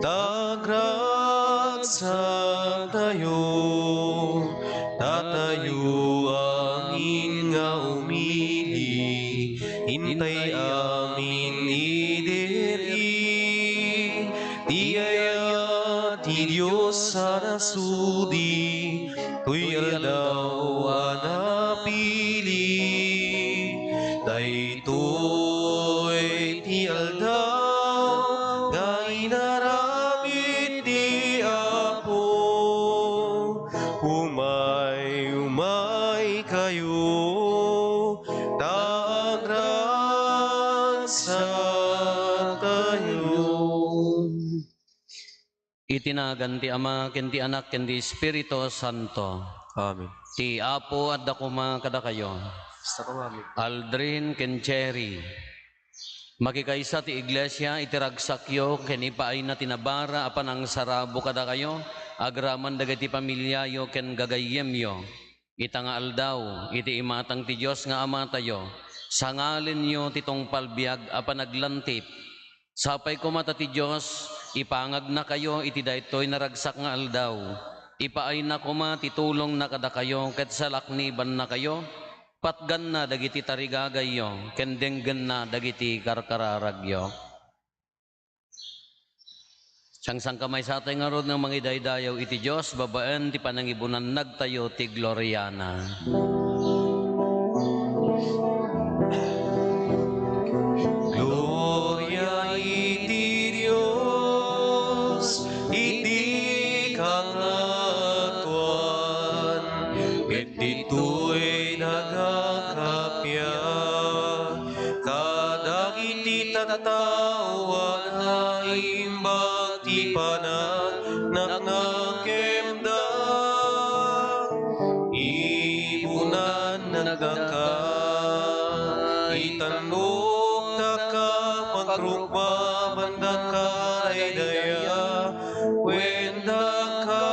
Tagragsak tayo, tatayo amin nga umili, hintay amin idiri. Di aya ti Diyos sa nasudi, tuy aldaw anapili. Daytoy ti aldaw, nga inaramid di Apo. Umay kayo, tagragsak tayo. Itinagan ti Ama, ken ti Anak, ken ti Espiritu Santo. Amen. Ti Apo at dakuma kada kayo. Sa kamami. Aldrin ken Cherry. Makikaysa ti iglesia itiragsakyo ken ipaay na tinabara apan ang sarabo kada kayo. Agraman dagiti pamilyayo ken gagayemyo. Itanga aldaw iti imatang ti Dios nga Ama tayo. Sangalin nyo titong palbiag apan naglantip. Sapay kumata ti Diyos, ipangag na kayo iti daytoy naragsak nga aldaw. Ipaay na kuma titulong na kada kayo ket salakniban na kayo. Patgan na dagiti tarigagayyo, kendenggen na dagiti karkararagyo. Siyang kamay sa ating nga rod ng mga idaydayaw iti Diyos, babaan ti panangibunan nagtayo ti Gloriana. Gloria iti Dios, iti kangatuan, ket ditoy nagakapya, kadagiti tatawan na imbag ti pananak nakemda, ibunan nagakaitanok naka magrugma banda ka daya wenda ka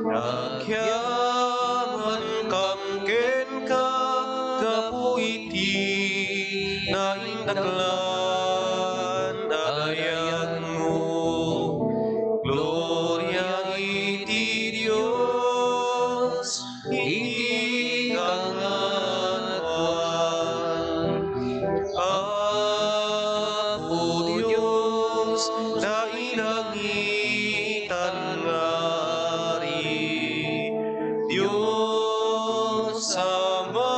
nagyaman kamken ka kapuiti na indaklan dayag mo. Gloria iti Dios, iti kangatuan. Apo Dios, na ilangitan ngari, Dios Ama,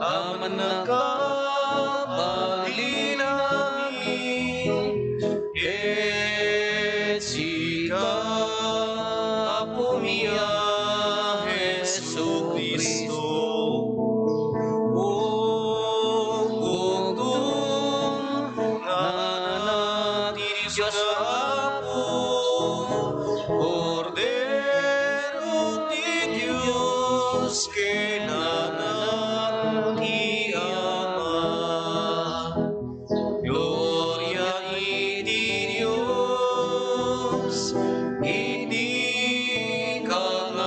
aman nakabali namin, et sika, Apo mia, Jesu Cristo, o gugong nga ti Diyos Apo, Cordero ti Diyos, kinanak ti Ama. Gloria iti Dios, iti kangatuan.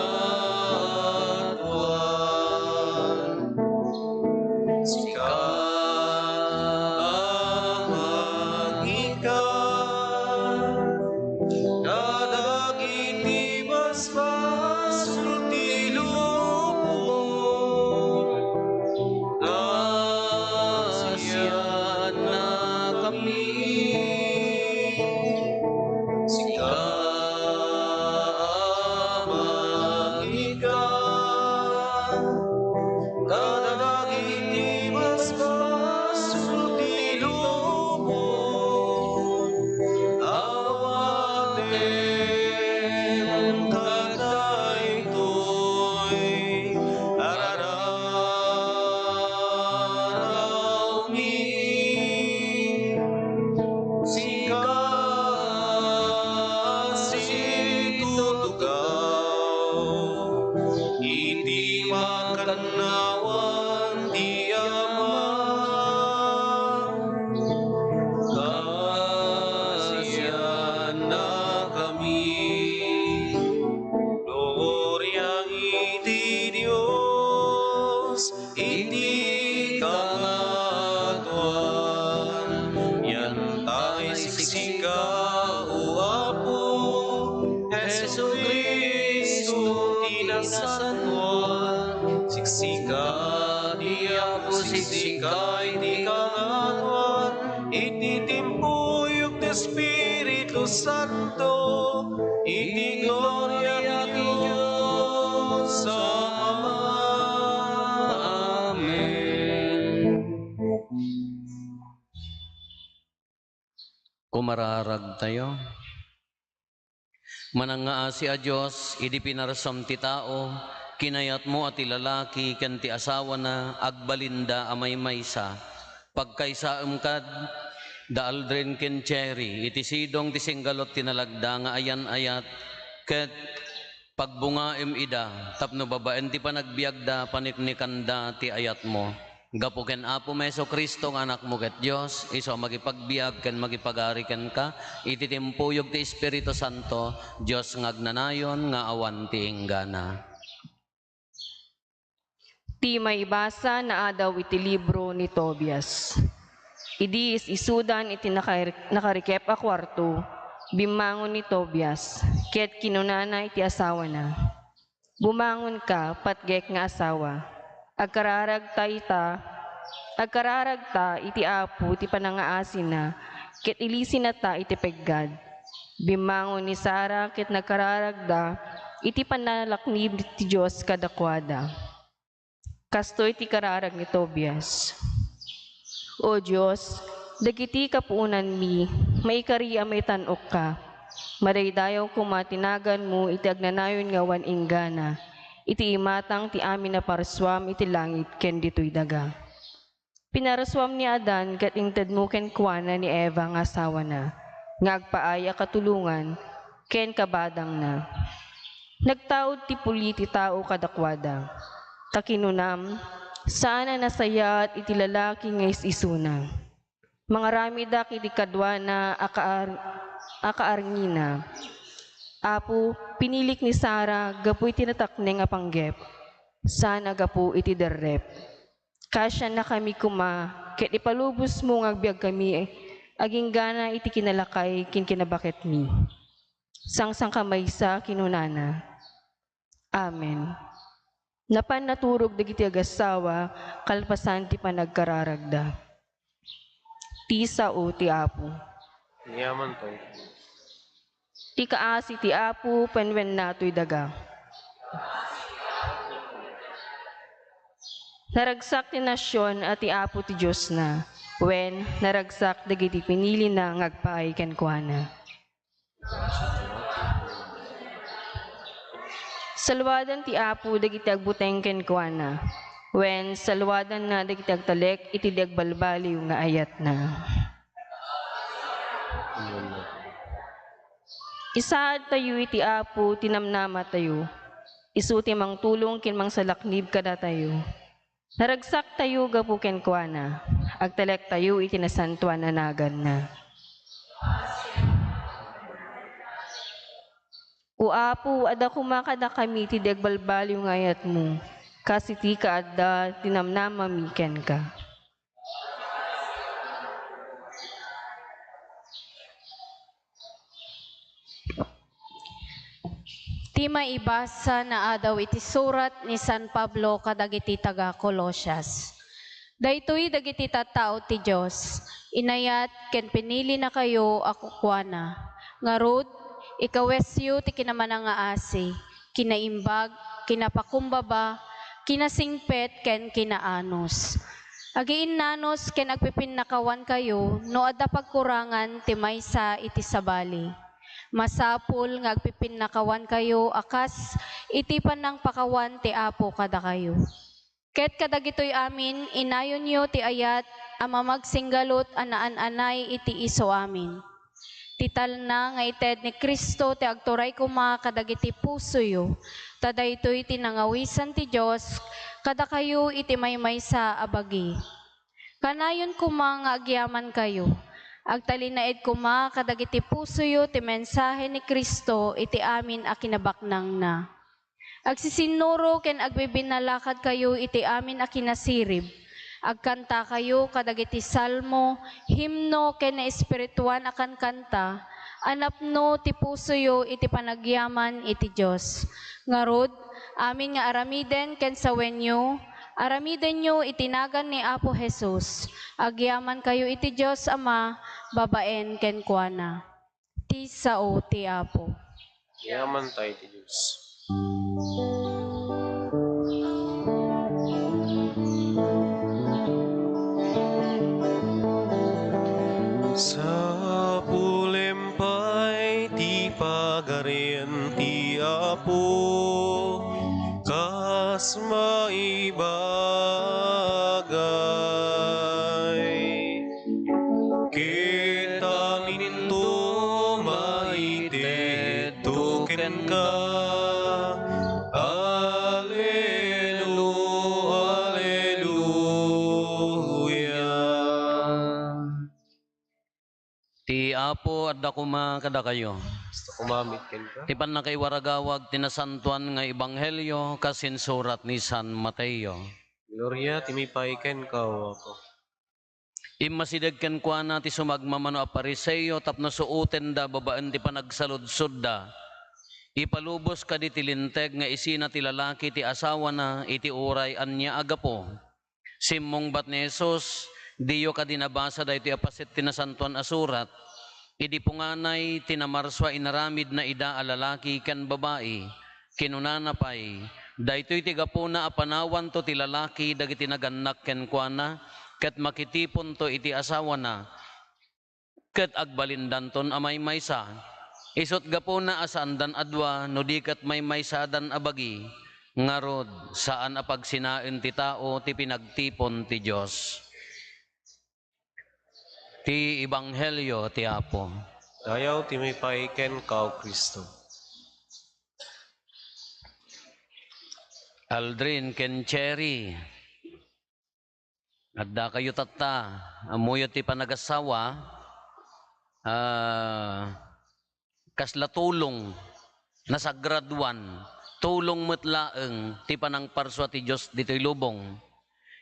Sika amang ikan, kadagiti basbas ti lubong, asyan na kami. Sika amang ikan, kadagiti basbas ti lubong, awaten kadaytoy araraw mi. Sika situtugaw, iti makanawan ti Ama. Kasiyan na kami. Gloria iti Dios, iti kangatuan, yan tayo siksikan. kinasantuan, siksika di ako siksikay di kangatwan, ititimpuyok ti Espiritu Santo, iti gloria ti Diyos sa Ama. Amen. Kumararag tayo. Manangaasi a Diyos, idi pinarasam ti tao, kinayat mo at ilalaki, ken ti asawa na, agbalinda amay maysa, pagkaysaam kad, daaldren ken cherry, iti sidong ti singgalot tinalagda nga ayan ayat, ket pagbungaim ida, tapno babaen ti panagbiagda, paniknikanda ti ayat mo. Gapo ken Apo Meso Kristo nga anak mo ket Dios, iso magipagbiag ken magipagari ken ka, ititimpuyog ti Espiritu Santo, Dios ngagnanayon nga awan ti inggana. Ti maibasa na adaw iti libro ni Tobias. Idi isudan iti nakarikep a kwarto, bimangon ni Tobias, ket kinunana iti asawa na. Bumangon ka, patgek nga asawa. Agkararag ta iti Apo ti panangaasin na, ket ilisin na ta iti peggad. Bimangon ni Sara ket nagkararag da, iti panalaknib ti Diyos kadakwada. Kastoy ti kararag ni Tobias. O Diyos, dagiti kapuunan mi, maikari may tanok ka. Madaydayaw kumatinagan mo iti agnanayon nga wan inggana. Iti imatang ti amin na paraswam iti langit ken ditoy daga. Pinaraswam ni Adan ket ingted mo ken kuana ni Eva nga asawa na, nga agpaaya katulungan ken kabadang na. Nagtaod ti puli ti tao kadakwada. Takinunam, sana nasayat iti lalaki nga isuna. Mga ramida kiti kadwa na akaarngina. Apo, pinilik ni Sara, gapu iti natakne nga panggep. Sana gapu iti derrep. Kasya na kami kuma, ket ipalubos mo nga agbiag kami, aging gana iti kinalakay kin kinabaket mi. Sangsang kamaysa kinunana. Amen. Napan naturog dagiti agasawa, kalpasan ti panagkararagda. Ti sao ti Apo. Yaman to. Ti kaasi ti Apo, penwen natoy daga. Naragsak ti nasyon at ti Apo ti Diyos na, wen naragsak dagiti pinili na ngagpaay ken kuana. Salwadan ti Apo dagiti agbuteng ken kuana, wen salwadan na dagiti agtalek iti agbalbaliw nga ayat na. Isaad tayo iti Apo, tinamnama tayo. Isu ti mang tulong kin mang salaknib kada tayo. Naragsak tayo gapu ken kuana. Agtalek tayo iti nasantuan anagan na. O Apo, ada kumakada kami ti dagbalbaliw nga ayat mo. Kasi ti kaadda tinamnama mi ken ka. Ti maibasa na adaw iti surat ni San Pablo kadagiti taga Colosias. Daytoy dagiti tattao ti Dios, inayat ken pinili na kayo ako kuana. Ngarud, ikawesyo ti kinamanangaasi, kinaimbag, kinapakumbaba, kinasingpet ken kinaanos. Agiin nanos ken agpipinnakawan kayo no adda pagkurangan ti maysa iti sabali. Masapul nga agpipinnakawan kayo akas iti panang pakawan ti Apo kada kayo. Ket kadagitoy amin inayon yo ti ayat ama magsinggalot anaan-anay iti iso amin. Tital na nga ited ni Kristo ti agturay kuma kadagiti puso yo. Tadaytoy tinangawisan ti Dios kada kayo iti maymaysa abagi. Kanayon kuma nga agyaman kayo. Agtalinaed kuma kadagiti puso yo ti mensahe ni Kristo iti amin a kinabaknang na. Agsisinuro ken agbibinalakad kayo iti amin a kinasirib. Agkanta kayo kadagiti salmo, himno ken espirituan akan kanta. Anapno ti puso yo iti panagyaman iti Dios. Ngarud, Amin nga aramiden ken sawenyo, aramiden nyo itinagan ni Apo Jesus. Agyaman kayo iti Diyos Ama, babaen ken kuana. Ti sao ti Apo. Yaman tayo ti Diyos. Sa pulempay ti pagarian ti Apo, kas maibagay. Kita minto maitet tuken ka. Ti Apo adda kuma kada kayo. Gusto kumamit ken ka. Ti pan na kay waragawag tinasantuan nga ebanghelyo kasin surat ni San Mateo. Gloria, timipay ken ka, Apo. Immasideg ken kuana ti sumagmamano a Pariseyo tapno suuten da babaan ti panagsaludsod da. Ipalubos ka di tilinteg nga isina ti lalaki ti asawa na iti uray anya agapo. Simmong bat ni Jesus, diyo ka dinabasa da iti apasit tinasantuan asurat. Idi punganay tinamarswa inaramid na ida a lalaki ken babae. Kinunana pay, daytoy ti gapuna a panawan to ti lalaki dagiti nagannak ken kuana, ket makitipon to iti asawa na, ket agbalindanton a maymaysa. Isot gapuna asandan adwa no di ket maymaysadan abagi, ngarod saan a pagsinaen ti tao ti pinagtipon ti Dios. Ti ebanghelyo ti Apo. Dayaw timipay ken ka, Kristo. Aldrin ken Cherry. Adda kayo tatta, amuyo ti panagasawa, kasla tulong, nasagraduan, tulong metlaeng, ti panang parswa ti Diyos dito'y lubong.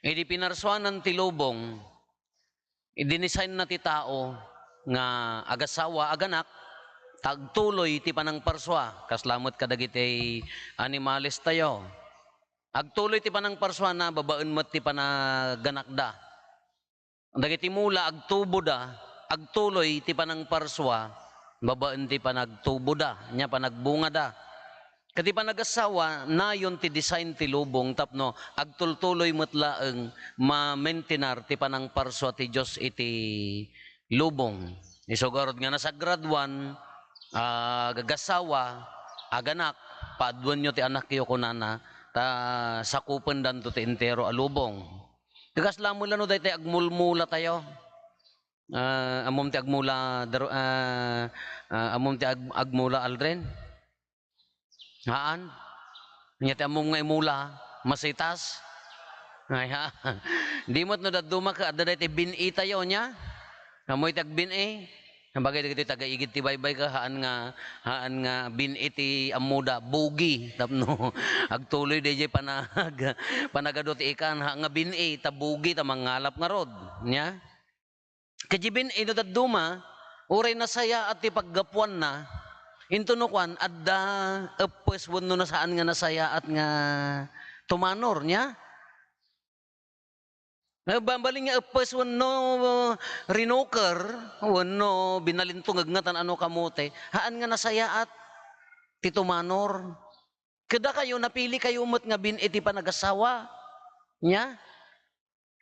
Idi pinarswanan ti lubong, idinisign na ti tao, nga agasawa, aganak, tagtuloy ti panang parswa, kaslamot kadagiti animalis tayo. Agtuloy ti panang parswa na babaen met ti panaganak da. Dagiti mula agtubo da, agtuloy ti panang parswa, babaen ti panagtubo da, nya panagbunga da. Kati panagasawa, nayon ti design ti lubong tapno agtultuloy met laeng ma-maintinar ti panang parswa ti Dios iti lubong. Isugurod nga nasagraduan, gagasawa, aganak, paadwan nyo ti anak yo kunana, ta sakupen dan to ti entero alubong. Tigas lamo lano dayta agmulmula tayo. Amom ti agmula agmula Aldrin. Haan? Nya ti amom nga imula masitas. Ay ha. Di mo't no daduma ka adda dayta bin-i tayo nya. Amoy tag bin-i. Bagay dagiti tagaigid ti baybay ka haan nga bin-iti amuda bugi tapno agtuloy DJ panagadot ikan nga bin-i ta bugi ta mangalap nga rod nya kadi bin-i no daduma uray nasaya at ti paggapuan na intunukan adda epes wenno na saan nga nasaya at nga tumanor nya. Baling nga epes wano rinoker, wano binalintong agngatan ano kamote, haan nga nasayaat, tito manor. Kada kayo, napili kayo umot nga bin-iti panagasawa. Nya?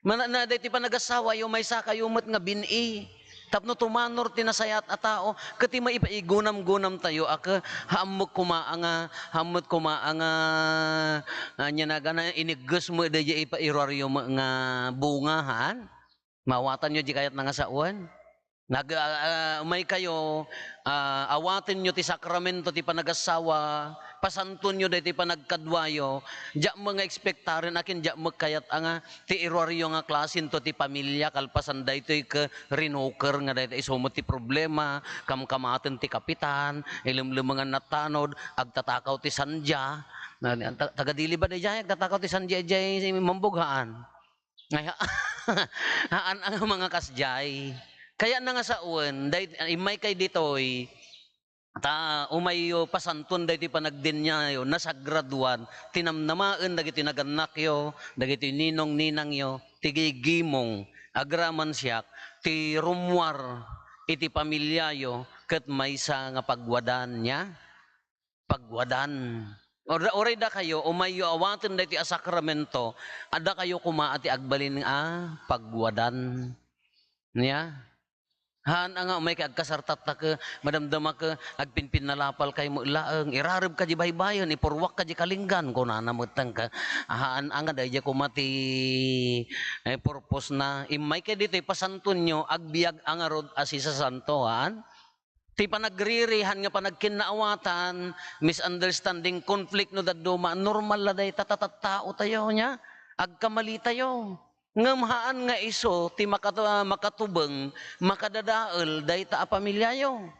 Manada iti panagasawa, yung may sa kayo umot nga bin-i. Tapno tumanor tinasayat a tao, kati maipaigunam-gunam tayo, aka hamot kumaanga, anya na gana, inigus mo dahi ipairaryo nga bungahan, mawatan nyo di kayat nga sauan. May kayo, awatin nyo ti sakramento ti panagasawa, pasantun nyo dahi ti panagkadwayo, diyak mga ekspektarin akin, diyak magkayat nga, ti irwaryo nga klasin to ti pamilya, kalpasan dahi ito'y ka rinoker nga dahi isumot ti problema, kamkamaten ti kapitan, ilimlimangan na tanod, agtatakaw ti sandya, tagadili ba dahi agtatakaw ti sandya dahi mambughaan? Haan ang mga kasjay. Kaya na nga sa uwan, imay kay ditoy, Ta umayo pasantun dagiti panagdinya yo nasagraduan tinamnamaan dagiti naganak yo dagiti ninong-ninang yo tigigimong agraman siyak ti rumwar iti pamilya yo ket maysa nga pagwadan niya pagwadan oray da kayo umayo awaten dagiti a sakramento ada kayo kumaati agbalin pagwadan niya. Han nga may agkasartat ta ka madamdama ka agpinpin nalapal kay mo laeng irarib ka di baybayon ipurwak ka di kalinggan ko nanamutang ka haan nga dayja ko mati purpose na imay kay dito pasantun nyo agbiag ang arod asi sa santohan ti panagririhan nga panagkinaawatan misunderstanding conflict no daduma normal la day tatatao tayo nya agkamali tayo ngamhaan nga iso ti makatubeng makadadael day ta a pamilyayo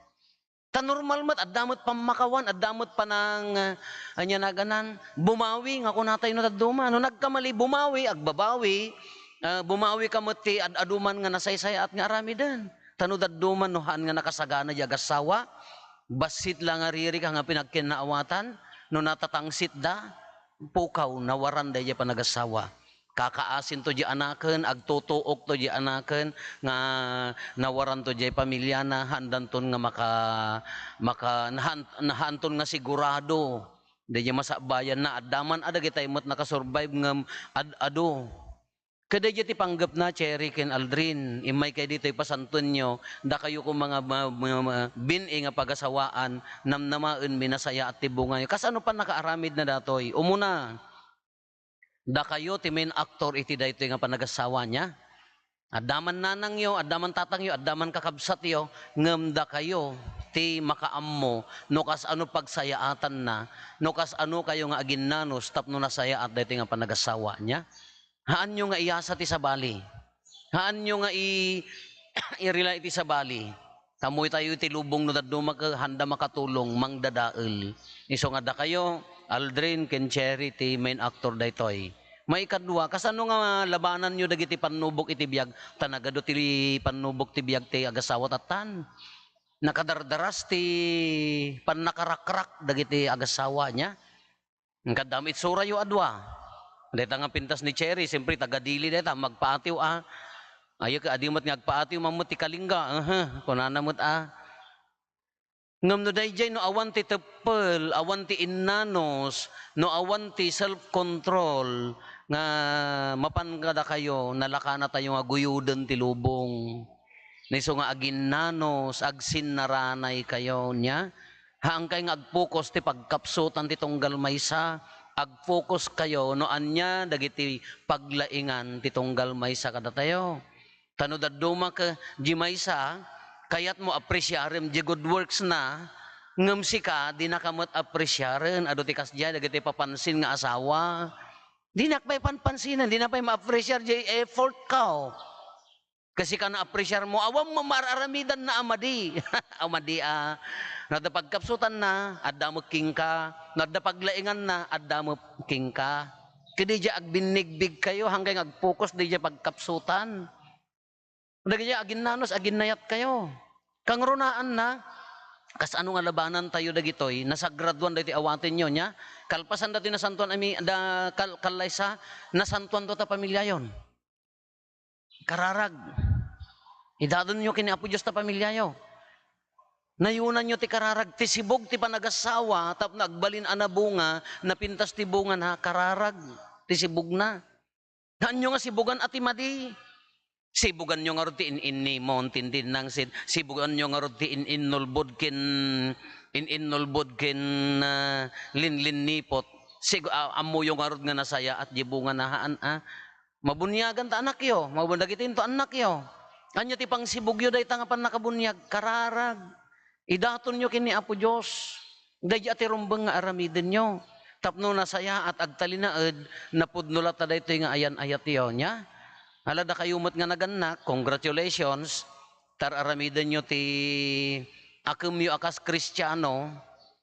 ta normal mat addamot pamakawan addamot panang anya naganan bumawi nga kunatay no taduma no nagkamali bumawi agbabawi bumawi kamot ti aduman nga nasaysayat nga aramiden tano dadduman no haan nga nakasagana di agasawa basit lang nga riri ka nga pinagkinaawatan no natatangsit da pukaw nawaran day panagasawa kakaasin to di anaken agtutuok to di anaken nga nawaran to di pamilya na handanton nga nahanton nga sigurado di masabayan na addaman ada gitay met nakasurvive nga ado kada ti panggap na Cherry ken Aldrin imay kay dito pasanton nyo da kayo kung mga bini nga pagasawaan namnamaen minasaya at tibungan kas ano pa nakaaramid na datoy umuna da kayo ti main actor iti daytoy nga panagasawa niya. Addaman nanang yo, addaman tatang yo, addaman kakabsat yo, ngem da kayo ti makaammo no kas ano pagsayaatan na, no kas ano kayo nga aginnanos tapno nasayaat daytoy nga panagasawa niya. Haan nyo nga iyasa ti sabali. Haan nyo nga irila iti sabali. Tamoy tayo iti lubong no daduma ka handa makatulong mangdadael. Iso nga da kayo Aldrin ken Cherry ti main actor daytoy. May kadwa kasano nga labanan nyo dagiti panubok iti biag tanagado ti panubok ti biag ti agasawa tatan. Nakadardaras ti pannakarakrak dagiti agasawa nya. Kadamit sura yo adwa. Dayta nga pintas ni Cherry siyempre tagadili dayta magpaatiw ayo ka adimat nga agpaatiw mamut ti kalingga. Kunanamot ngam no dayjay no awan ti tepel, awan ti innanos, no awan ti self-control nga mapangada kayo nalakana tayo nga guyuden ti lubong. Niso nga aginnanos, agsinnaranay kayo niya. Haang kay nga agfocus ti pagkapsutan ti tunggal maysa, agfocus kayo no anya dagiti paglaingan ti tunggal maysa kada tayo. Tano daduma ka di maysa kayat mo apresyarem di good works na ngem sika di nakamot apresyaren ado ti kasdya dagiti papansin nga asawa di nakpay panpansinan di napay ma-appreciate di effort ka kasi ka na-appreciate mo awam mamararamidan na amadi amadi nada pagkapsutan na adda mo king ka nada paglaingan na adda mo king ka kadi di agbinigbig kayo hanggang agfocus di pagkapsutan dagiti aginnanos aginnayat kayo kang runaan na kas ano nga labanan tayo dagitoy nasagraduan dagiti awaten nyo nya kalpasan dati nasantuan ami da kalaysa nasantuan to ta pamilyayon kararag idadon nyo kini Apo Dios ta pamilyayo nayunan nyo ti kararag ti sibog ti panagasawa tap nagbalin anabunga napintas ti bunga na kararag ti sibog na kanyo nga sibugan ati madi sibugan nyo nga ti in ni mountain din nang sibugan nyo nga ti in nulbod ken linlin nipot amo yung nga nga nasaya at jibungan na haan mabunyagan ta anak yo mabundagitin to anak yo anya ti pang sibug yo day nga pan nakabunyag kararag idaton nyo kini Apo Dios day ati rumbeng nga aramiden nyo tapno nasaya at agtalinaed napudnulat ta daytoy nga ayan ayat yo nya halada kayumot nga naganak, congratulations. Tararamiden nyo ti akumyo akas Kristiyano,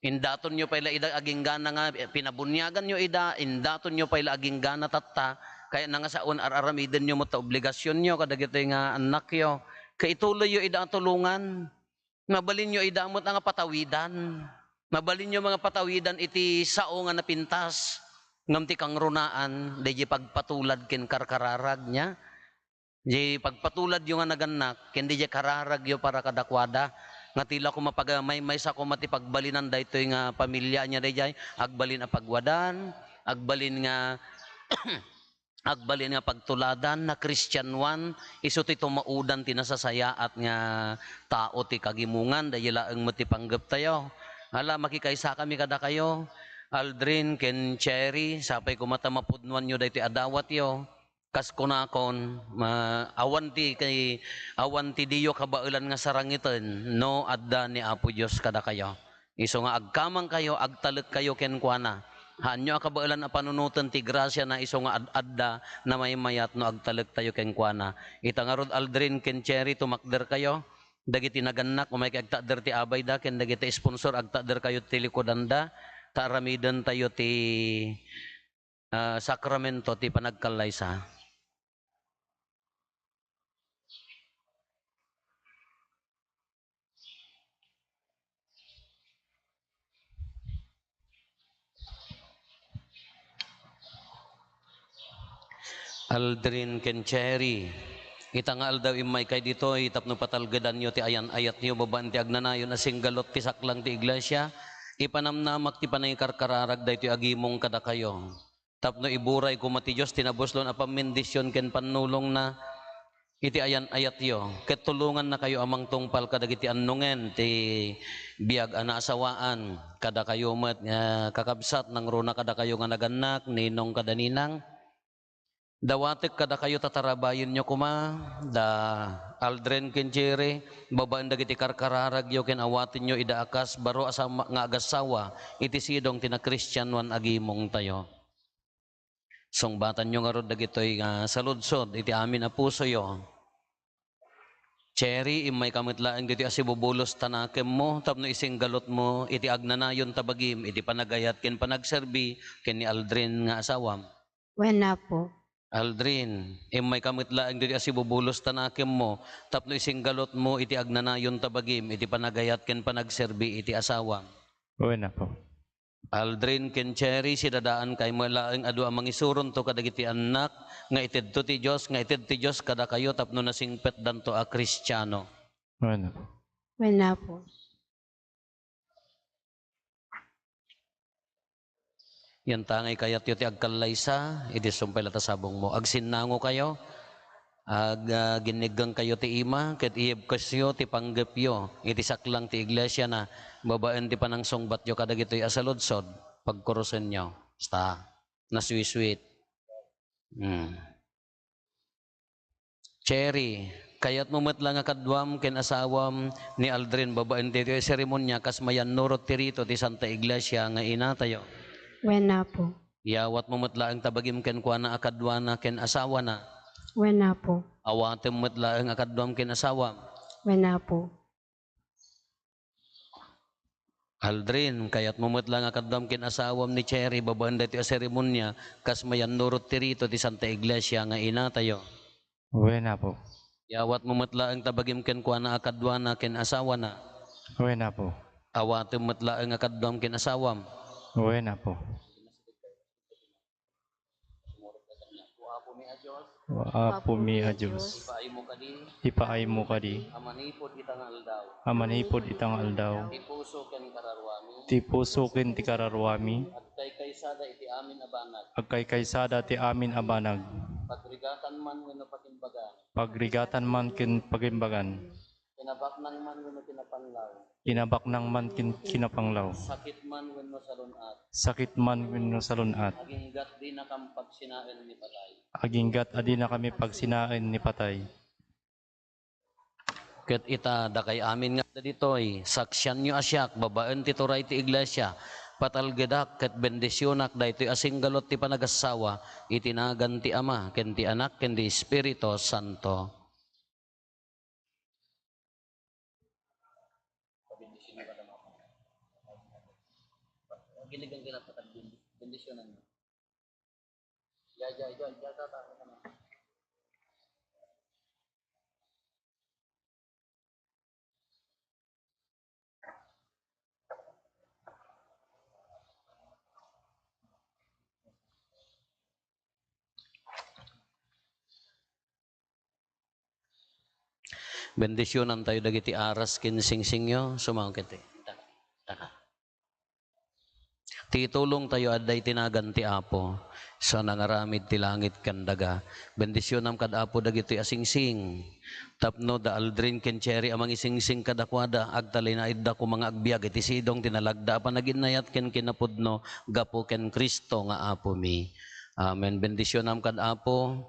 indaton nyo pala ida aging gana nga, pinabunyagan nyo ida, indaton nyo pala aging gana tatta, kaya na nga saon araramiden nyo mo ta obligasyon nyo, kadagito nga anak yo, kaituloy yo ida tulungan. Mabalin nyo idamot nga patawidan. Mabalin nyo mga patawidan iti sao nga napintas. Ngam ti kang runaan, di pagpatulad ken karkararag niya. Di pagpatulad yung nga naganak, ken di kararag yo para kadakwada. Nga tila ko mapagamay sa ko matipagbalinan daytoy nga pamilya niya dayjay, agbalin a pagwadan, agbalin nga agbalin nga pagtuladan na Christian one, iso ti tumaudan ti nasasayaat nga tao ti kagimungan, dahi laeng mo ti panggap tayo. Hala, makikaysa kami kada kayo. Aldrin, ken Cherry, sapay kumata mapudnuan nyo dahi ti adawat yo. Kas kunakon, awan ti diyo kabailan nga sarangitan, no adda ni Apo Diyos kada kayo. Iso nga agkamang kayo, agtalek kayo ken kuana. Hanyo kabailan a panunutan ti grasya na iso nga adda na may mayat no agtalek tayo ken kuana. Itangarod Aldrin ken Cherry tumakder kayo. Dagiti naganak umay kay agtakder ti abay da ken dagiti sponsor agtakder kayo ti likodanda. Taramiden tayo ti sakramento ti panagkalaysa. Aldrin ken Cherry. Itangal daw imay kay dito, itapno patalgadan nyo ti ayan ayat nyo, babaan ti agnanayon, asing galot ti saklang ti iglesia, ipanamnamak ti panay karkararag da iti agimong kada kayo. Tapno iburay kumati Diyos, tinabuslon a pamindisyon ken panulong na iti ayan ayat yo. Ket tulungan na kayo amang tungpal kadagiti annungen ti biag ana asawaan, kada kayo met kakabsat nang runa kada kayo nga naganak, ninong kada ninang. Dawatek kada kayo tatarabayin nyo kuma, da Aldrin ken Cherry, babaan dagiti karkararag yo ken awatin nyo ida akas baro asama nga agasawa, iti sidong tina Christian one agimong tayo. Songbatan nyo nga rod dagitoy nga saludsod, iti amin a puso yo. Cherry, imay kamitlaang dito asibubulos tanakem mo, tapno ising galot mo, iti agnanayon tabagim, iti panagayat ken panagserbi, ken ni Aldrin nga asawam. Wena po. Aldrin, imay kamitlaang dito asibubulos tanakem mo, tapno ising galot mo, iti agnanayon tabagim, iti panagayat ken panagserbi, iti asawam. Buena po. Aldrin ken Cherry, sidadaan kay mo laeng adu amang isuron to kadagiti anak, nga ited to ti Diyos, nga ited ti Diyos kada kayo, tapno nasingpet danto a Kristiyano. Buena po. Wena po. Yan tangay kayat yo ti agkalaysa, iti sumpay latasabong mo. Agsinnango kayo, ginigang kayo ti ima, ket iyeb kasyo ti panggepyo, iti saklang ti iglesia na, babaan ti panang songbat yo kadagitoy asaludsod, pagkurusen nyo. Basta, na sweet. Cherry, kayat mo metlang nga kadwam ken asawam ni Aldrin, babaan ti seremonya, kas mayan nurot ti rito ti Santa Iglesia nga ina tayo. Wena po. Yawat mo metlaang tabagim ken kuana akadwana ken asawa na. Wena po. Awatem metlaang akadwam ken asawam. Wena po. Aldrin, kayat mo metlang akadwam ken asawam ni Cherry, babaan dati a seremonya, kas mayan nurot ti rito ti Santa Iglesia nga ina tayo. Buena po. Yawat mo metlaang tabagim ken kuana akadwana ken asawa na. Buena po. Awatem metlaang akadwam ken asawam. Buena po. Waapo mi a Diyos. Ipaay mo kadi, Ipaay mo kadi. amanipod itang aldaw. Amanipod itang aldaw. Ipuso ken kararwami. Ti puso ken ti kararwami. At kay kaysada iti amin abanag. Agkay kaysada ti amin abanag. Pagrigatan man wenno patimbagan. Pagrigatan man ken pagimbagan. Kinabaknang man wenno kinapanlaw. Kinabaknang man ken kinapanglaw. Sakit man wenno salunat. Sakit man wenno salunat. Aginggat di na kam pagsinaen ni patay. Aginggat adi na kami pagsinaen ni patay. Ket ita dakay amin nga ditoy, saksyan nyo asyak, babaan ti turay ti iglesia, patalgedak ket bendisyonak daytoy asing galot ti panagasawa, itinagan ti Ama, ken ti Anak, ken ti Espiritu Santo. Giligang kinapatag bendisyonan mo. Bendisyonan tayo dagiti aras ken singsingyo, sumaw kiti. Taka. Ti tulong tayo aday tinagan ti Apo sa nangaramid ti langit kandaga. Bendisyonam kad Apo dagiti asingsing. Tapno da aldrin ken cherry amang isingsing kadakwada agtalay na idda ko mga agbiag iti sidong tinalagda pa naginayat ken kinapudno gapo ken Kristo nga Apo mi. Amen. Bendisyonam kad Apo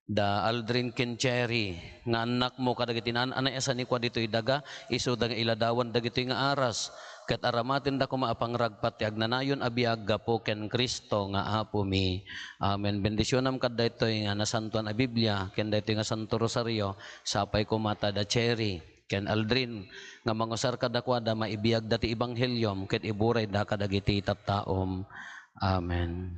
da aldrin ken cherry nga anak mo kadagiti anay asa ni kwa ditoy daga isu da iladawan dagiti nga aras ket aramaten da ko maapangragpat ti agnanayon abiag gapo ken Kristo nga Apo mi. Amen. Bendisyonam kad daytoy nga nasantuan a Biblia ken daytoy nga Santo Rosario sapay ko mata da cherry ken aldrin nga mangusar kadakwada maibiyag dati ebanghelyo ket iburay da kadagiti tattaom. Amen.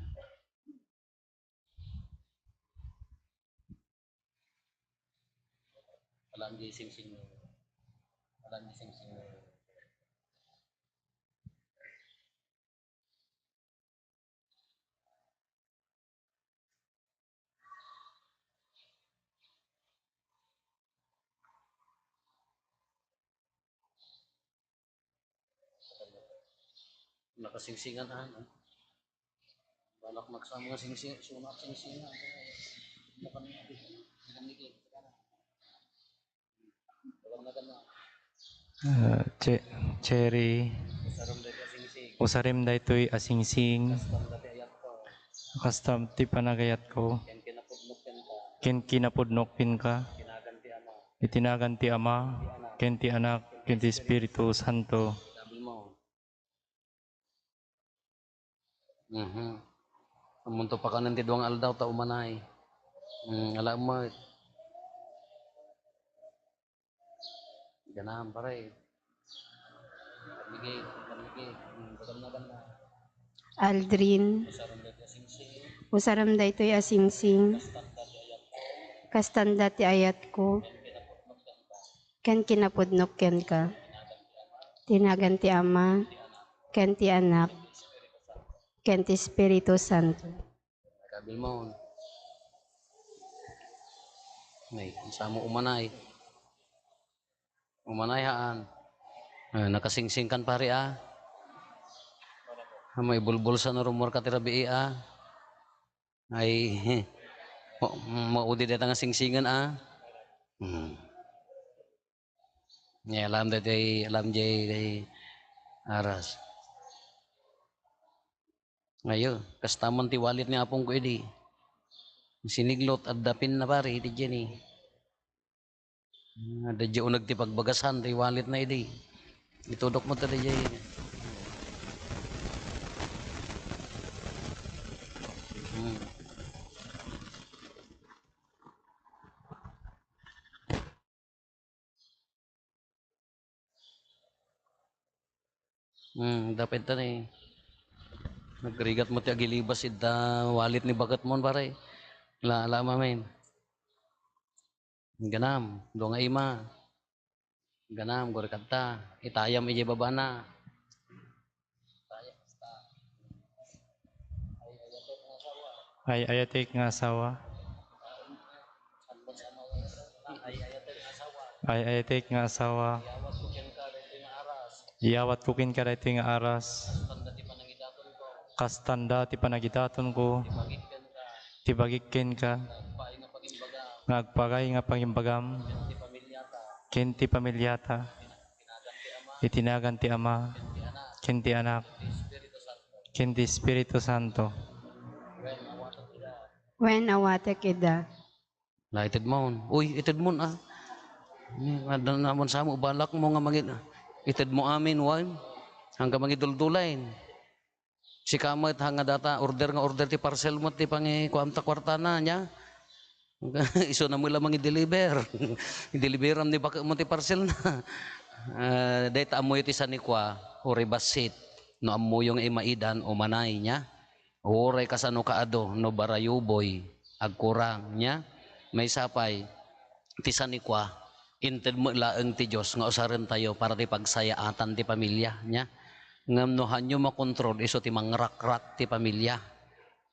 Alam di sing-sing. Alam di sing-sing. Nakasingsingan ano? Balak magsama nga singsing, sunak singsingan. Cherry, usarim daytoy asingsing, kastam ti panagayat ko, ken kinapudnok ken ka, itinagan ti Ama, ken ti Anak, ken ti Espiritu Santo. Amunto pa kanan ti duang aldaw ta umanay. Alam mo, ganam pare. Kamigay. Aldrin, usaram daytoy asingsing, kastanda ti ayat ko, ken kinapudnok ken ka, tinagan ti Ama, ken ti Anak, ken ti Espiritu Santo. Kabil mo. May, samo umanay. Umanay haan. Nakasingsing kan pare May bulbul sa narumor ka tirabi Ay, maudi dito nga singsingan alam day aras. Ngayon, kastaman ti walit ni apong ko edi. Siniglot at dapin na pare, iti dyan Ada dyan nagti pagbagasan, ti walit na edi. Itudok mo tada dyan dapat ta Nagrigat mo ti agilibas ida walit ni bagat mon pare. La mamen. Ganam, do nga ima. Ganam gor kanta. Itayam ije babana. Ay ayatek nga asawa. Ay ayatek nga asawa. Iyawat kukin ka daytoy nga aras. Kastanda ti panagidaton ko. Ti bagikken ka. Ngagpagay nga pangimbagam. Ken ti pamilyata. Itinagan ti Ama. Ken ti Anak. Ken ti Espiritu Santo. When awatek ida, La ited mo. Uy, ited mo Nga namon sa mo balak mo nga mangit. Ited mo amin wan. Hanggang mangidul-dulain. Si kamat hanga data order ti parcel mo ti pangi kuamta kwartana nya. Iso na mo lamang i-deliver. I-deliveram ni baka mo ti parcel na. Data amoy ti sanikwa uri basit no amoy yung imaidan o manay nya. Uri kasano kaado no barayuboy agkurang nya. May sapay ti sanikwa inted mo laeng ti Dios nga usaren tayo para ti pagsayaatan ti pamilya nya. Ngam no hanyo makontrol iso ti mangrak-rak ti pamilya.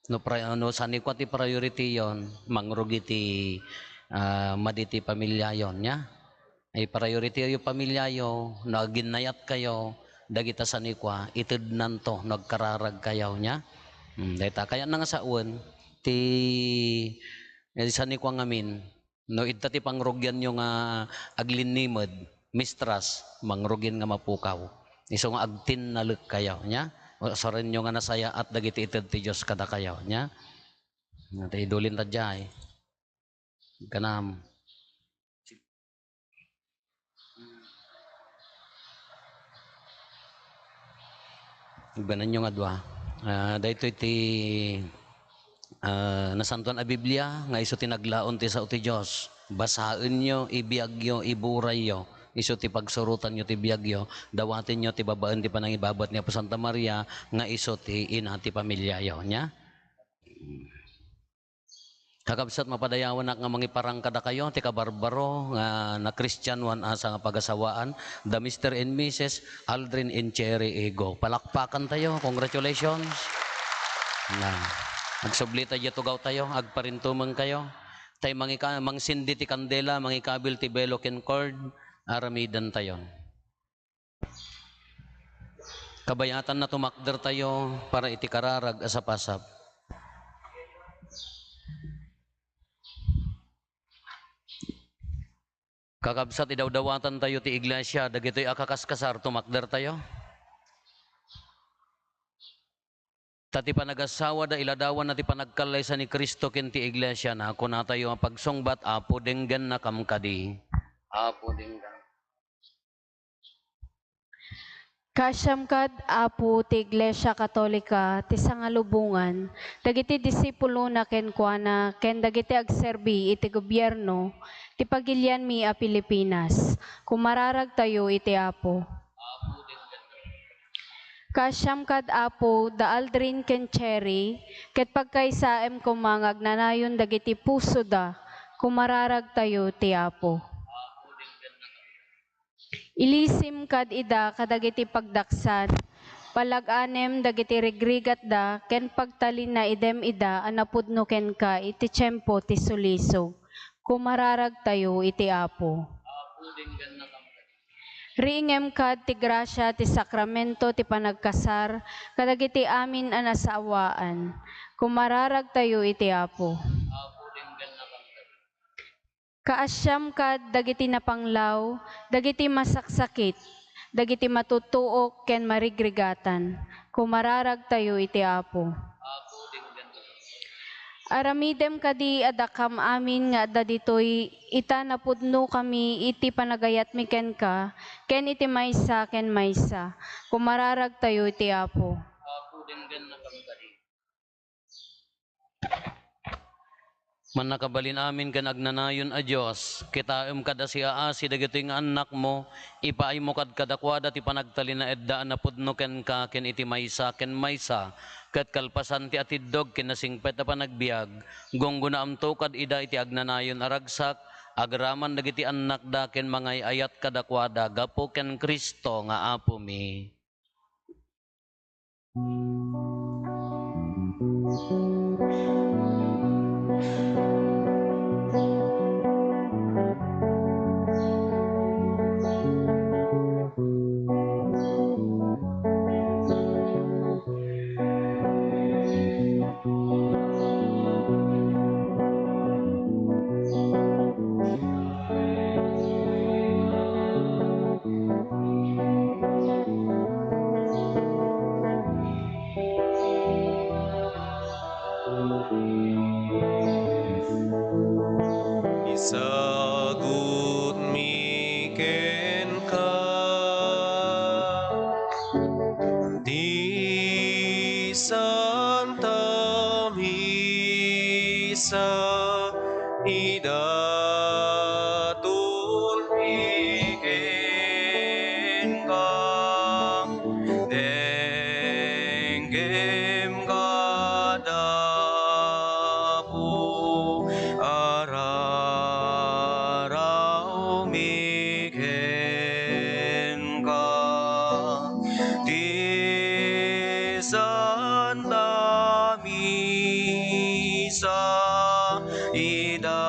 No sanikwa ti priority yon mangrugi ti maditi pamilya yon nya. ay priority yung pamilya yo, naginayat kayo, dagita sa nikwa, itidnan to, nagkararag kayo niya. Dahita, kaya na nga sa uwan, sa nikwa ngamin, no, ita ti pangrugyan yung aglinimod, mistras, mangrugin nga mapukaw. Iso nga agtin na luk kayo niya. So rin yung nga nasaya at dagiti itid ti Diyos kada kayo niya. Nati idulin ta dyan. Kanam. Ibanan nyo nga dwa. Dahito iti nasantuan a Biblia, nga iso tinaglaon ti sa ti Diyos. Basahin nyo, ibiyag nyo, iburay nyo. Iso ti pagsurutan nyo ti biyag nyo. Dawatin nyo ti babaan ti panangibabat niya po Santa Maria, nga iso ti ina ti pamilya nyo. Nya? Kakabsat mapadayawan na nga mangiparang kada kayo, ti kabarbaro, nga na Christian one asa nga pagasawaan, the Mr. and Mrs. Aldrin and Cherry Ego. Palakpakan tayo, congratulations. Na, agsublita dya tugaw tayo, agparintumang kayo. Tay mangsindi ti kandela, mangikabil ti belo ken cord, aramidan tayo. Kabayatan na tumakder tayo para iti kararag asapasap. Kakabsat idawdawatan tayo ti iglesia, dagitoy akakaskasar, tumakder tayo. Tati panagasawa da iladawan na ti panagkalay sa ni Kristo ken ti iglesia na ako na tayo ang pagsungbat, apo denggan na kamkadi. Apo denggan. Kasyam kad apo ti Iglesia Katolika ti sangalubungan, dagiti disipulo na ken kuana, ken dagiti agserbi iti gobyerno, ti pagilian mi a Pilipinas, kumararag tayo iti apo. Kasyam kad apo da Aldrin ken Cherry, ket pagkaisaem kumangag nanayon dagiti puso da, kumararag tayo ti apo. Ilisim kad ida kadagiti pagdaksan, palag-anem dagiti rigrigat da, ken pagtalin na idem ida anapudno ken ka iti tiyempo ti sulisog. Kumararag tayo iti apo. Riingem kad ti grasya ti sakramento ti panagkasar, kadagiti amin anasaawaan. Kumararag tayo iti apo. Kaasyam kad dagiti napanglaw, dagiti masaksakit, dagiti matutuok ken marigrigatan. Kumararag tayo iti apo. Aramidem kadi adakam amin nga adda ditoy ita napudno kami iti panagayat mi ken ka, ken iti maysa ken maysa. Kumararag tayo iti apo. Man nakabalin amin kan agnanayon a Diyos, kitaem kada siya si dagiti nga anak mo, ipaay mo kad kadakwada ti panagtalin na edda na pudno ken ka ken iti maysa ken maysa, ket kalpasan ti atidog ken nasingpet a panagbiag, gonggona amto kad ida iti agnanayon aragsak, agraman dagiti anak da ken mangay ayat kadakwada, gapo ken Kristo nga apo mi. Isagut mi ken ka, di Santa Misa, idatun mi ken ka, denggem kadapo, araraw mi ken ka, di Santa Misa, ida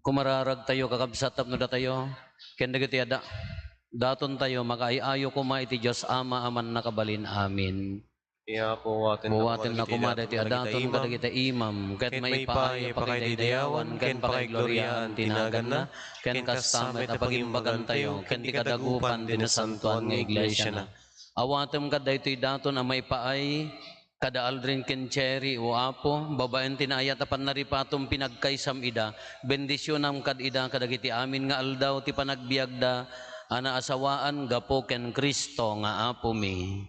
kumararag tayo, kakabsatap no da tayo, ken dagiti ada, daton tayo, makaayayo kuma iti Diyos Ama aman nakabalin, amin. Iya po waten Buwaten na kumada iti adaton kadagiti imam, ket may paayo pakidaydayawan, ken pakigloryaan tinagan na, ken kastamet a pagimbagan tayo, ken ti kadagupan dinasantuan nga iglesia na. Awatem kada ito'y daton a may paay, kada aldrin ken cherry o apo, babaen tinayat apan naripatom pinagkaysam ida, bendisyonam kad ida kadagiti amin nga aldaw ti panagbiagda, ana asawaan gapo ken Kristo nga apo mi.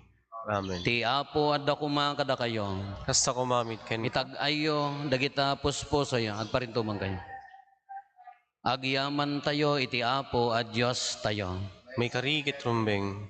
Amen. Ti apo adda kuma kada kayo. Kasta ko mamit ken Itag-ayo dagita puspusoy agparintuman kayo. Agyaman tayo iti apo at Diyos tayo. may karigit rumbeng.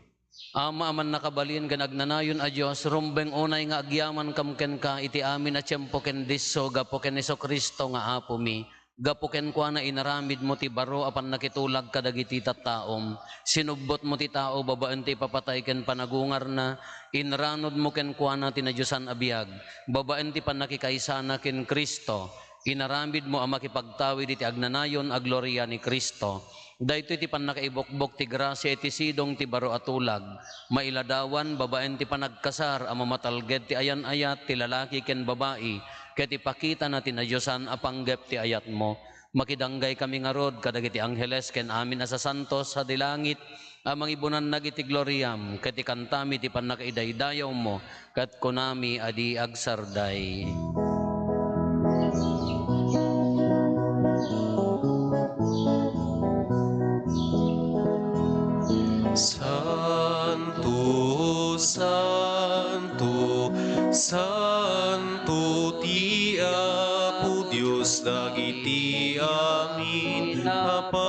Ama aman nakabalin kan agnanayon a Diyos rumbeng unay nga agyaman kamken ka iti amin a tiempo ken disso gapo ken Kristo nga apo mi. Gapo ken kuana inaramid mo ti baro apan nakitulag kadagiti tattaom. Sinubbot mo ti tao babaen ti papatay ken panagungar na. Inranod mo ken kuana ti nadyosan abiyag. Babaen ti panakikaysana ken Kristo. Inaramid mo ang makipagtawid iti agnanayon a gloria ni Kristo. Dahito iti panakaibokbok ti grasya iti sidong ti baro atulag. Mailadawan babaen ti panagkasar ang mamatalged ti ayan-ayat ti lalaki ken babae. Ket ipakita natin na Diyosan apanggep ti ayat mo. Makidanggay kami nga rod kadagiti angheles ken amin asa santos sa dilangit amang ibunan nagiti gloriam ket ikantami ti panakaidaydayaw mo ket kunami adi agsarday. Santo, Santo, Santo ti Apo Dios dagiti amin naparswa.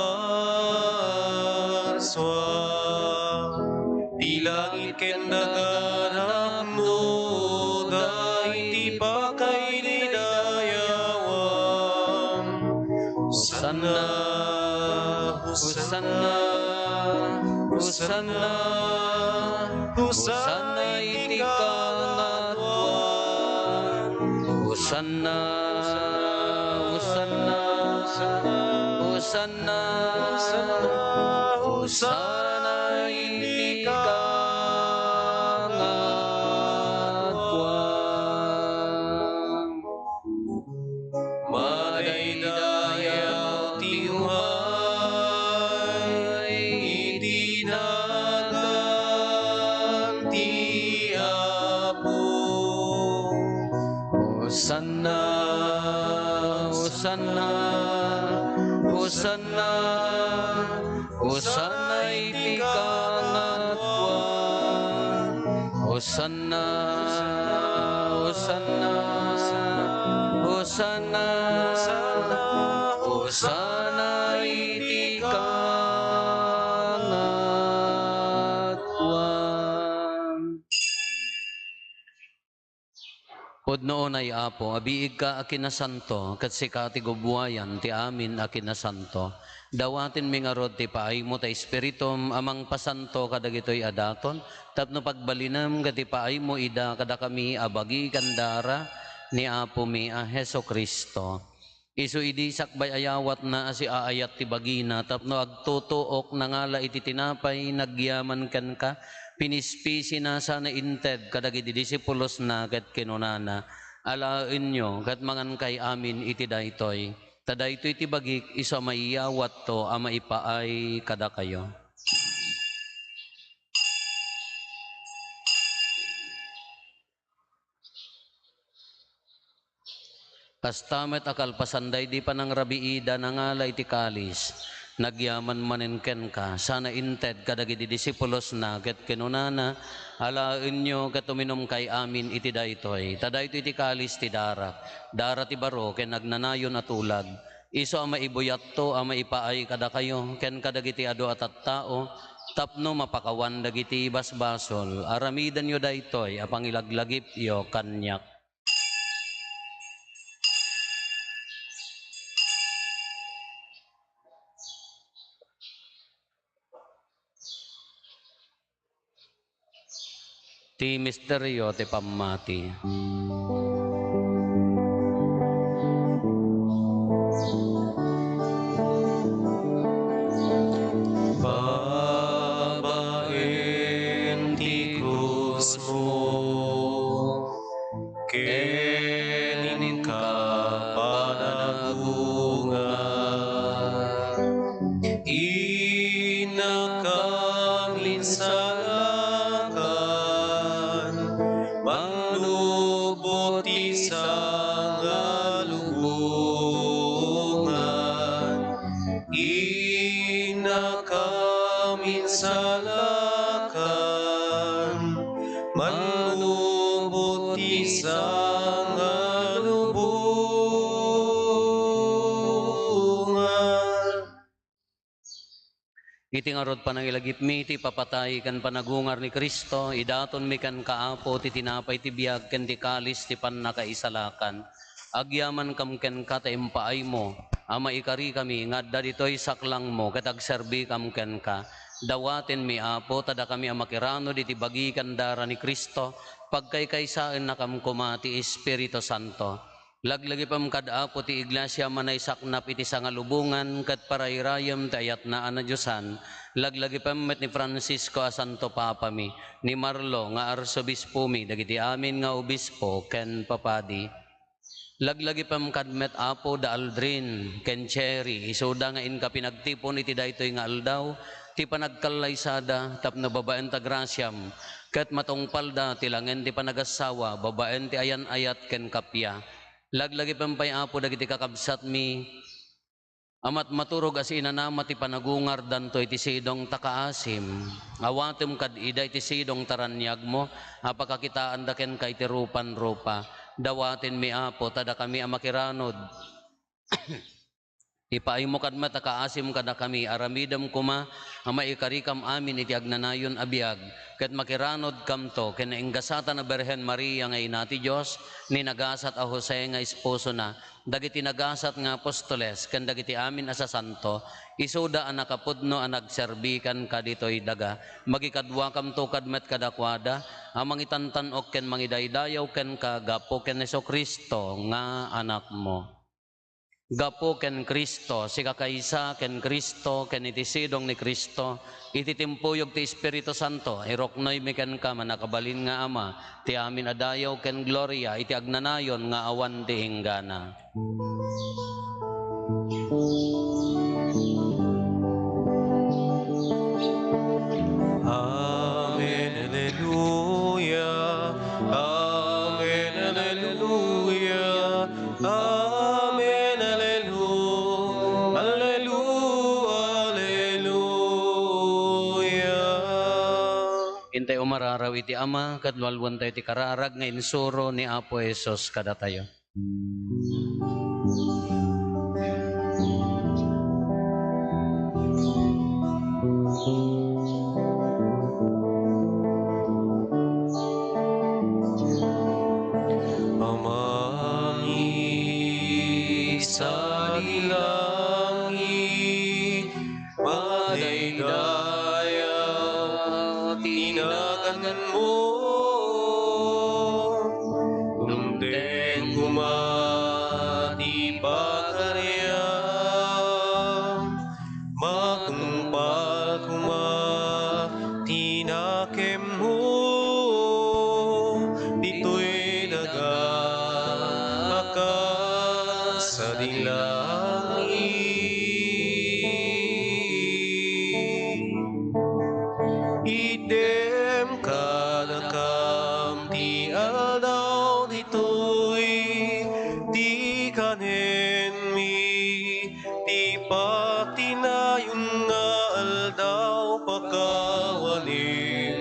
Ti langit ken daga no daiti pakaidayawan. Hosanna, Hosanna, Hosanna, Hosanna iti kangatuan. Hosanna, Hosanna, Hosanna, Hosanna iti kangatuan. Madaydayaw ti umay, itinagan ti Apo. Hosanna, Hosanna, Hosanna, Hosanna iti kangatuan. Hosanna, Hosanna, Hosanna, Hosanna iti kangatuan. Pod noon ay Apo, abiig ka akinasanto, kat sika ti gubuayan, ti amin akinasanto. Dawatin mi nga rod ti paay mo ta espiritum amang pasanto kadagitoy adaton, tapno pagbalinam kat ti paay mo ida kada kami abagi kandara ni Apo mi a Heso Kristo. Isu idi sakbay ayawat na asi aayat ti bagina, tapno agtutuok nangala iti tinapay, nagyaman kan ka, pinispisi na sana inted kadagiti disipulos na ket kinunana. Alain nyo kat mangan kay amin iti daytoy. Tadaytoy iti bagik iso maiyawat to a maipaay kada kayo. Kastamet akal pasanday di pa ng rabiida nangala iti kalis. Nagyaman manenken ka, sana inted kadagiti disipulos na ket kinunana, alain nyo ket uminom kay amin iti daytoy. Tadaytoy iti kalis ti darak, dara ti baro ken nagnanayon at ulag. Iso ang maibuyat to, ang maipaay kada kayo, ken kadagiti ado at tao, tapno mapakawan dagiti basbasol, aramidan nyo daytoy, apang ilaglagip yo kanyak. Ti misteryo ti pamati. salakan, manlubot sa ngalubungan. Ina kami salakan, manlubot sa ngalubungan. Iti ngarod panangilagip mi, ti papatay kan panagungar ni Kristo, idaton mi kan kaapo, ti tinapay ti biyag, ken ti kalis, ti pannakaisalakan. Agyaman kam ken ka, ta impaay mo, ama ikari kami, ngadda ditoy saklang mo, katagserbi kam ken ka. Dawaten mi apo, tada kami amakirano, di ti bagi kandara ni Kristo, pagkaykaysaan na kam kumati Espiritu Santo. Laglagi pam kadaapo ti iglesia manay saknap iti sangalubungan kat parayrayam ti ayat na ana Diyosan. Laglagi pam met ni Francisco a Santo Papa mi, ni Marlo nga arsobispo mi, dagiti amin nga obispo ken papadi. Laglagi pam kadmet apo da Aldrin ken Cherry, isuda nga inka pinagtipon iti daytoy nga aldaw, ti panagkalaysada tapno babaen ta grasyam, ket matungpal da tilangen ti panagasawa, babaen ti ayan ayat ken kapya. Laglagi pampay apo dagiti kakabsat mi, amat maturog as inanama ti panagungar danto iti sidong takaasim. Awatem kad ida iti sidong taranyag mo, apakakitaan da ken kay ti rupan-rupa. Dawatin mi apo, tada kami amakiranod. Ipaay mo kad mata kaasim kada kami, aramidam kuma, ama ikarikam amin iti agnanayon abiyag, ket makiranod kamto, ken inggasata na Berhen Maria nga ina ti Diyos, ni nagasat a Jose nga esposo na, dagiti nagasat nga apostoles, ken dagiti amin asa santo, isuda a nakapudno a nagserbikan kaditoy daga, magikadwa kamto kadmet kadakwada, amang itantanok ken mangidaydayaw ken kagapo ken Jesucristo nga anak mo. Gapo ken Kristo, si kakaysa ken Kristo, ken iti sidong ni Kristo, iti timpuyog ti Espiritu Santo, iroknoy mi ken ka manakabalin nga ama, ti amin adayaw ken gloria, iti agnanayon nga awan ti hinggana. Amen, Alleluia. Amen, Alleluia. Amen, Alleluia. Alleluia. Intay umararaw iti ama, kadwalwan tayo iti kararag nga insuro ni Apo Jesus kada tayo. Amami sa langit, madaydayaw, tinagan mo. Dumteng kumati pagariam, makumpal kumati nakem mo. Dito'y nagakakas sa dilangit. Idem kadakam ti aldaw dito'y di kanen mi, di patinayon nga aldaw pakawanin,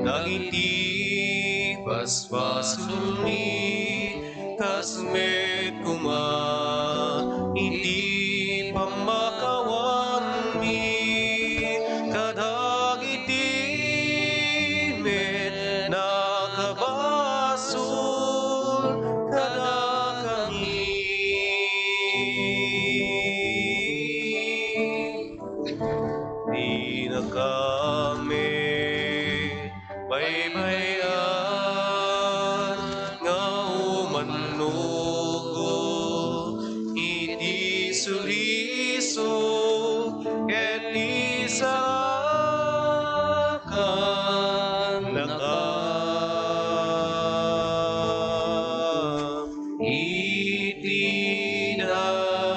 dagiti paspasul mi, kasmet kuma, iti pamakawan mi, kadagiti met nakabasul, kadakami. Di na kami baybayan nga umanugo, iti suliso ket isalakan nakam iti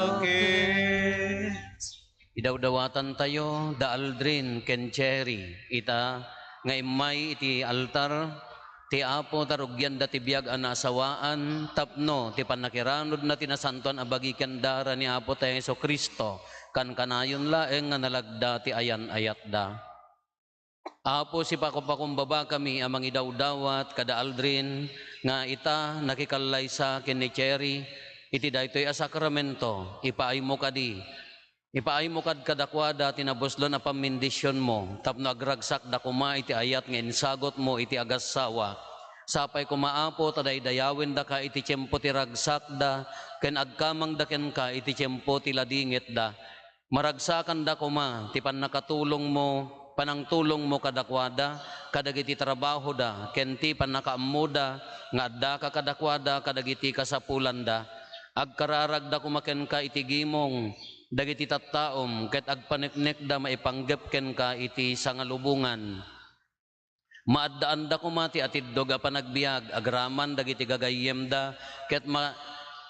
dakes. Idawdawatan tayo, da Aldrin ken Cherry, ita nga imay iti altar, ti apo tarugyan da ti biyag an asawaan, tapno ti panakiranod na tinasantuan abagi kendara ni apo tayo Heso Kristo, kan kanayon laeng nga nalagda ti ayan ayat da. Apo si pakumbaba kami amang idawdawat kada aldrin nga ita nakikalaysa ken ni Cherry iti daytoy a sakramento ipaay mo kadi. Ipaay mo kad kadakwada tinaboslo na pamindisyon mo tapno agragsak da kuma iti ayat nga insagot mo iti agassawa. Sapay kumaapo taday dayawin da ka iti tiyempo ti ragsak da ken agkamang da ken ka iti tiyempo ti ladingit da. Maragsakan da kuma ti pannakatulong mo panangtulong mo kadakwada kadagiti trabaho da ken ti pannakaammo da nga adda ka kadakwada kadagiti kasapulan da. Agkararag da kumaken ka iti gimong dagiti tattaom ket agpaneknek da maipanggep ken ka iti sangalubungan. Maaddaan da kumati atiddog a panagbiag agraman dagiti gagayyem da ket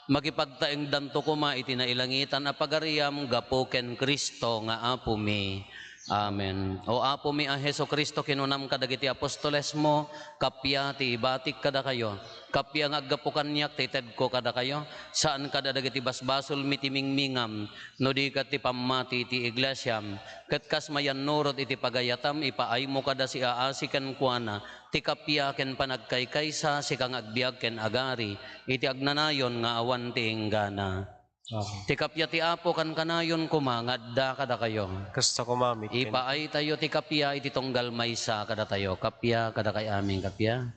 makipagtaeng danto kuma iti nailangitan a pagariam gapo ken Kristo nga apo mi. Amen. O apo mi a Heso Kristo kinunam kadagiti apostoles mo, kapya ti ibatik kada kayo. Kapya nga aggapukan niyak ti ted ko kada kayo. Saan kada dagiti basbasol mitimingmingam, no di kat ti pamati ti iglesyam. Ket kas mayan nurot iti pagayatam, ipaay mo kada si aasiken kuana. Ti kapya ken panagkaykaysa si kang agbiag ken agari. Iti agnanayon nga awan ti inggana. Ti kapya ti apo kan kanayon kuma ngadda kada kayo. Kasta kumamit. Ipaay tayo ti kapya iti tunggal maysa kada tayo. Kapya kada kay aming kapya.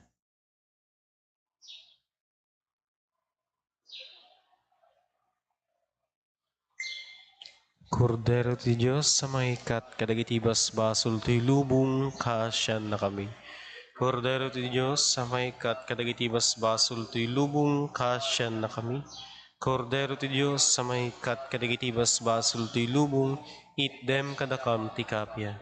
Kordero ti Diyos sa mahikat kadagiti basbasol ti lubong kasyan na kami. Kordero ti Diyos sa mahikat kadagiti basbasol ti lubong kasyan na kami. Kordero ti Diyos sa mahikat kadagiti basbasol ti lubong itdem kadakam ti kapya.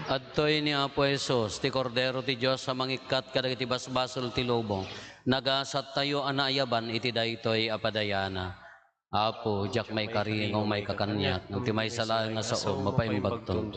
Adtoy ni Apo Jesus, ti Kordero ti Diyos sa mangikat kadagiti basbasol ti lubong. Nagasat tayo anayaban iti daytoy apadayana. Apo, jak may karingong may kakanyat, nang ti may salaan nga sao, mapaimbagton.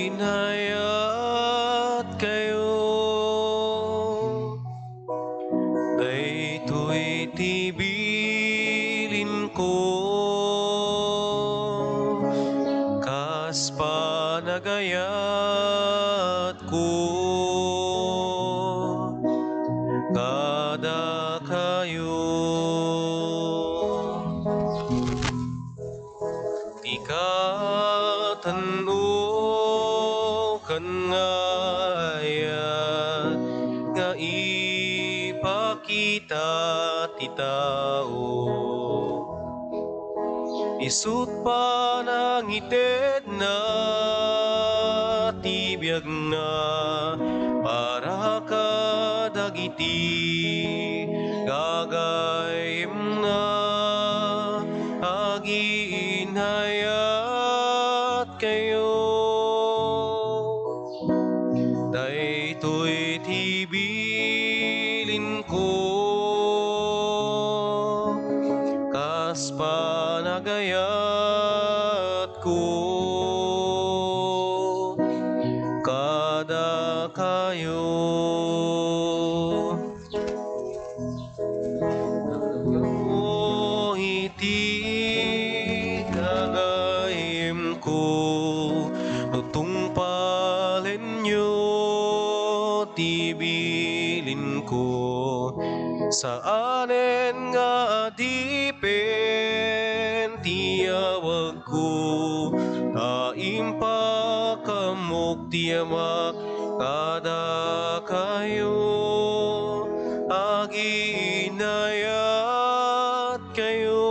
Inayat kayo, daytoy tibilin ko, kas panagayat ko, kada kayo. Ikatano ngayat nga ipakita ti tao isut panangited na ti biag na para kadagiti gagayem na aginhayat kayo. Daytoy tibilin ko, kas panagayat ko, kada kayo. Iti gagayem ko, nutong palenyo tibilin ko, saanen nga adipen tiyawag ko, taimpa kamok tiyamak kada kayo aginayat kayo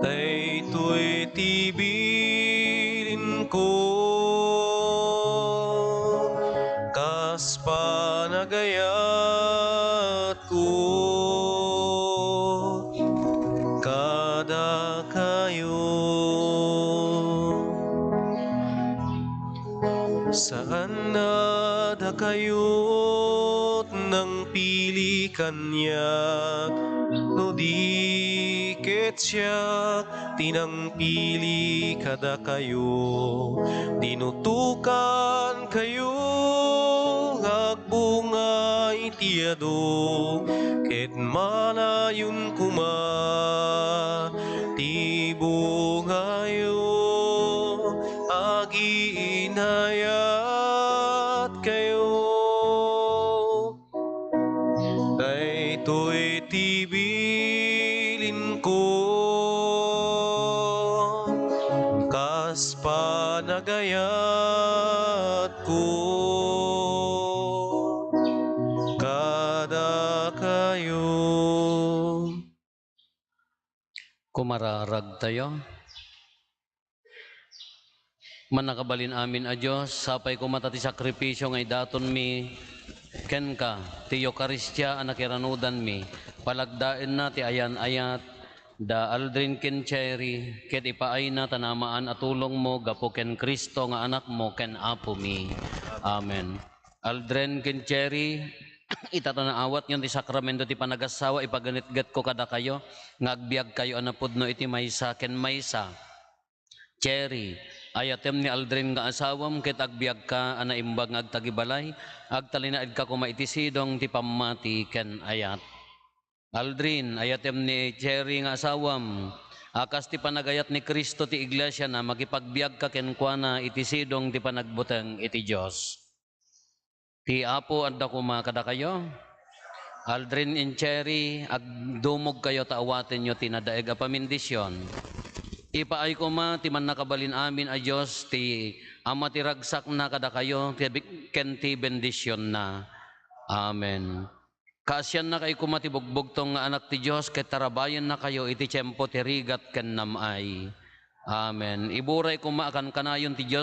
daytoy tibilin ko kas panagayat ko kada kayo saan na da kayo't nang pili kanyak no di ket siya tinang pili kada kayo dinutukan kayo agbunga itiado ket malayon kuma tibungayo agiinayat kayo daytoy tibilin ko kas panagayat ko kada kayo. Kumararag tayo. Manakabalin amin a Diyos, sapay kumatati sakripisyo ngay daton mi, ken ka, ti Eukaristya anak iranudan mi, palagdain na ti ayan ayat, da Aldrin ken Cherry, ket ipaay na tanamaan at tulong mo, gapo ken Kristo nga anak mo, ken apo mi. Amen. Aldrin ken Cherry, itatanaawat nyon ti sakramento ti panagasawa, ipaganitgat ko kada kayo, ngagbiag kayo anapudno iti maysa ken maysa. Cherry, ayatem ni Aldrin nga asawam ket agbiag ka ana imbag nga agtagibalay agtalinaed ka kuma iti sidong ti pammati ken ayat. Aldrin, ayatem ni Cherry nga asawam akas ti panagayat ni Kristo ti iglesia na makipagbiag ka ken kuana iti sidong ti panagbuteng iti Dios. Ti apo adda kuma kada kayo. Aldrin and Cherry, agdumog kayo taawaten nyo tinadaeg a pamindisyon. Ipaay ko ma, ti man nakabalin amin a Diyos, ti ama ti ragsak na kada kayo, ken ti bendisyon na. Amen. Kaasyan na kayo kumati bugbog tong anak ti Diyos, ket tarabayan na kayo, iti tiyempo ti rigat ken namay. Amen. Iburay kuma akan kanayon ti Diyos,